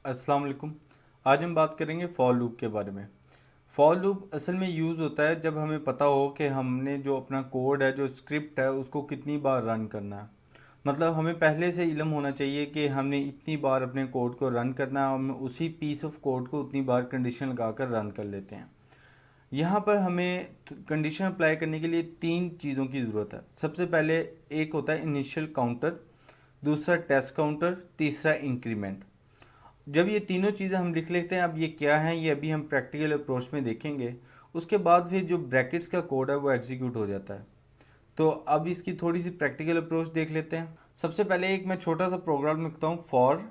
अस्सलाम वालेकुम। आज हम बात करेंगे फॉर लूप के बारे में। फॉर लूप असल में यूज़ होता है जब हमें पता हो कि हमने जो अपना कोड है, जो स्क्रिप्ट है, उसको कितनी बार रन करना है। मतलब हमें पहले से इल्म होना चाहिए कि हमने इतनी बार अपने कोड को रन करना है, हम उसी पीस ऑफ कोड को उतनी बार कंडीशन लगाकर रन कर लेते हैं। यहाँ पर हमें कंडीशन अप्लाई करने के लिए तीन चीज़ों की ज़रूरत है। सबसे पहले एक होता है इनिशियल काउंटर, दूसरा टेस्ट काउंटर, तीसरा इंक्रीमेंट। जब ये तीनों चीज़ें हम लिख लेते हैं, अब ये क्या हैं ये अभी हम प्रैक्टिकल अप्रोच में देखेंगे। उसके बाद फिर जो ब्रैकेट्स का कोड है वो एग्जीक्यूट हो जाता है। तो अब इसकी थोड़ी सी प्रैक्टिकल अप्रोच देख लेते हैं। सबसे पहले एक मैं छोटा सा प्रोग्राम लिखता हूँ फॉर।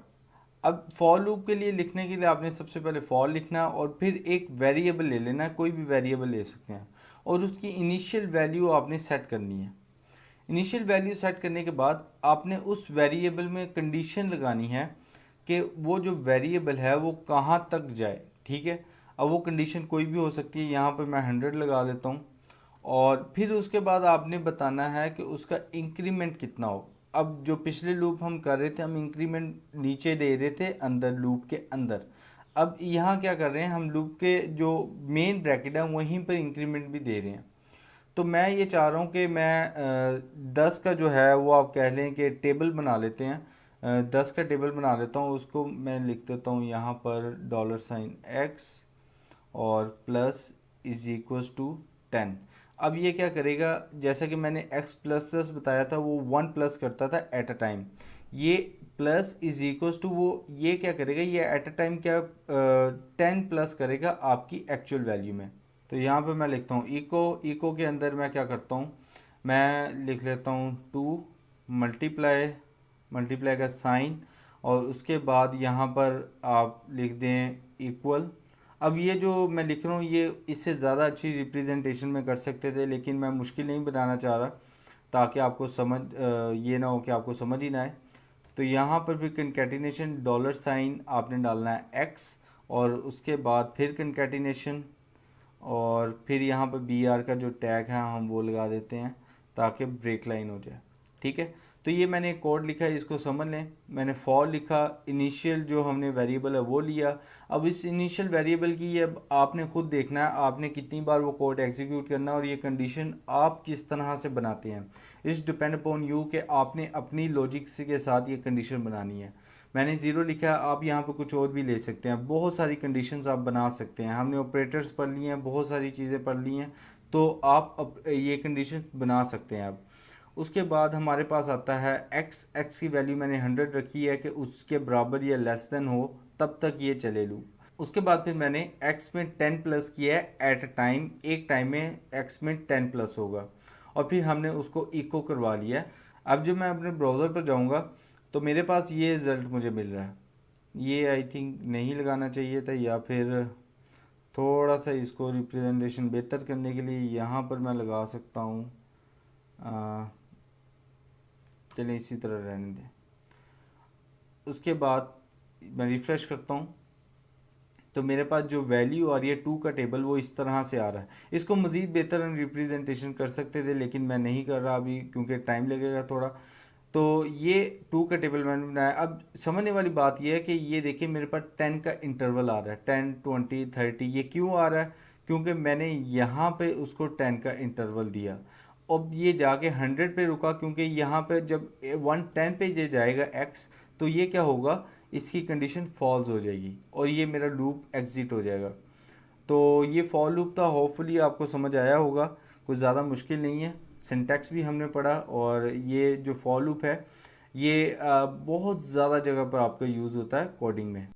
अब फॉर लूप के लिए लिखने के लिए आपने सबसे पहले फॉर लिखना और फिर एक वेरिएबल ले लेना, कोई भी वेरिएबल ले सकते हैं, और उसकी इनिशियल वैल्यू आपने सेट करनी है। इनिशियल वैल्यू सेट करने के बाद आपने उस वेरिएबल में कंडीशन लगानी है कि वो जो वेरिएबल है वो कहाँ तक जाए। ठीक है, अब वो कंडीशन कोई भी हो सकती है, यहाँ पर मैं 100 लगा देता हूँ। और फिर उसके बाद आपने बताना है कि उसका इंक्रीमेंट कितना हो। अब जो पिछले लूप हम कर रहे थे, हम इंक्रीमेंट नीचे दे रहे थे अंदर लूप के अंदर। अब यहाँ क्या कर रहे हैं, हम लूप के जो मेन ब्रैकेट है वहीं पर इंक्रीमेंट भी दे रहे हैं। तो मैं ये चाह रहा हूँ कि मैं 10 का जो है वो आप कह लें कि टेबल बना लेते हैं। 10 का टेबल बना लेता हूँ, उसको मैं लिख देता हूँ यहाँ पर $x और प्लस इज इक्वल्स टू 10। अब ये क्या करेगा, जैसा कि मैंने x प्लस प्लस बताया था वो 1 प्लस करता था एट अ टाइम। ये प्लस इज इक्वल्स टू वो ये क्या करेगा, ये एट अ टाइम क्या 10 प्लस करेगा आपकी एक्चुअल वैल्यू में। तो यहाँ पे मैं लिखता हूँ इको। इको के अंदर मैं क्या करता हूँ, मैं लिख लेता हूँ 2 मल्टीप्लाई, मल्टीप्लाई का साइन, और उसके बाद यहाँ पर आप लिख दें इक्वल। अब ये जो मैं लिख रहा हूँ ये इससे ज़्यादा अच्छी रिप्रेजेंटेशन में कर सकते थे, लेकिन मैं मुश्किल नहीं बनाना चाह रहा ताकि आपको समझ ये ना हो कि आपको समझ ही ना आए। तो यहाँ पर भी कंकैटिनेशन डॉलर साइन आपने डालना है एक्स, और उसके बाद फिर कंकैटिनेशन, और फिर यहाँ पर बी आर का जो टैग है हम वो लगा देते हैं ताकि ब्रेक लाइन हो जाए। ठीक है, तो ये मैंने कोड लिखा है, इसको समझ लें। मैंने फॉर लिखा, इनिशियल जो हमने वेरिएबल है वो लिया। अब इस इनिशियल वेरिएबल की ये अब आपने खुद देखना है आपने कितनी बार वो कोड एग्जीक्यूट करना है, और ये कंडीशन आप किस तरह से बनाते हैं। इस डिपेंड अपॉन यू कि आपने अपनी लॉजिक के साथ ये कंडीशन बनानी है। मैंने ज़ीरो लिखा है, आप यहाँ पर कुछ और भी ले सकते हैं, बहुत सारी कंडीशंस आप बना सकते हैं। हमने ऑपरेटर्स पढ़ लिए हैं, बहुत सारी चीज़ें पढ़ ली हैं, तो आप ये कंडीशन बना सकते हैं। अब उसके बाद हमारे पास आता है एक्स की वैल्यू मैंने 100 रखी है कि उसके बराबर या लेस देन हो, तब तक ये चले लूँ। उसके बाद फिर मैंने एक्स में 10 प्लस किया है एट अ टाइम, एक टाइम में एक्स में 10 प्लस होगा, और फिर हमने उसको इको करवा लिया है। अब जब मैं अपने ब्राउज़र पर जाऊँगा तो मेरे पास ये रिज़ल्ट मुझे मिल रहा है। ये आई थिंक नहीं लगाना चाहिए था, या फिर थोड़ा सा इसको रिप्रेजेंटेशन बेहतर करने के लिए यहाँ पर मैं लगा सकता हूँ। चलिए इसी तरह रहने दें। उसके बाद मैं रिफ़्रेश करता हूँ तो मेरे पास जो वैल्यू आ रही है 2 का टेबल वो इस तरह से आ रहा है। इसको मज़ीद बेहतर हम रिप्रेजेंटेशन कर सकते थे, लेकिन मैं नहीं कर रहा अभी क्योंकि टाइम लगेगा थोड़ा। तो ये 2 का टेबल मैंने बनाया। अब समझने वाली बात ये है कि ये देखिए मेरे पास 10 का इंटरवल आ रहा है, 10 20 30। ये क्यों आ रहा है, क्योंकि मैंने यहाँ पे उसको 10 का इंटरवल दिया। अब ये जाके 100 पे रुका, क्योंकि यहाँ पे जब 110 पे ये जाएगा एक्स, तो ये क्या होगा, इसकी कंडीशन फॉल्स हो जाएगी और ये मेरा लूप एग्जिट हो जाएगा। तो ये फॉर लूप था, होपफुली आपको समझ आया होगा, कुछ ज़्यादा मुश्किल नहीं है। सिंटैक्स भी हमने पढ़ा, और ये जो फॉर लूप है ये बहुत ज़्यादा जगह पर आपका यूज़ होता है कोडिंग में।